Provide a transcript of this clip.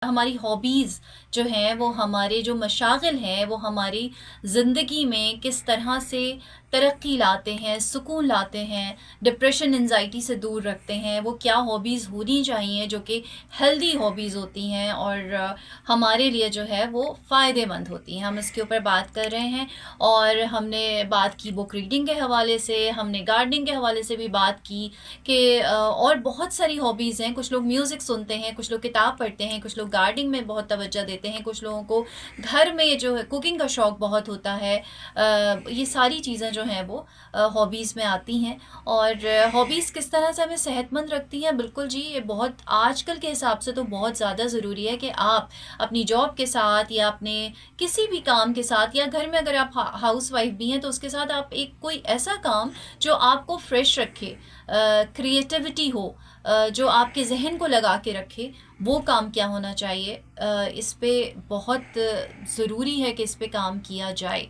हमारी हॉबीज़ जो हैं वो हमारे जो मशागिल हैं वो हमारी ज़िंदगी में किस तरह से तरक्की लाते हैं, सुकून लाते हैं, डिप्रेशन एंजाइटी से दूर रखते हैं, वो क्या हॉबीज़ होनी चाहिए जो कि हेल्दी हॉबीज़ होती हैं और हमारे लिए जो है वो फ़ायदेमंद होती हैं, हम इसके ऊपर बात कर रहे हैं। और हमने बात की बुक रीडिंग के हवाले से, हमने गार्डनिंग के हवाले से भी बात की कि और बहुत सारी हॉबीज़ हैं। कुछ लोग म्यूज़िक सुनते हैं, कुछ लोग किताब पढ़ते हैं, कुछ लोग गार्डनिंग में बहुत तवज्जो देते हैं, कुछ लोगों को घर में जो है कुकिंग का शौक़ बहुत होता है। ये सारी चीज़ें जो हैं वो हॉबीज़ में आती हैं। और हॉबीज़ किस तरह से हमें सेहतमंद रखती हैं, बिल्कुल जी, ये बहुत आजकल के हिसाब से तो बहुत ज़्यादा ज़रूरी है कि आप अपनी जॉब के साथ या अपने किसी भी काम के साथ, या घर में अगर आप हाउस वाइफ भी हैं तो उसके साथ आप एक कोई ऐसा काम जो आपको फ्रेश रखे, क्रिएटिविटी हो, जो आपके जहन को लगा के रखे, वो काम क्या होना चाहिए। इस पे बहुत ज़रूरी है कि इस पे काम किया जाए।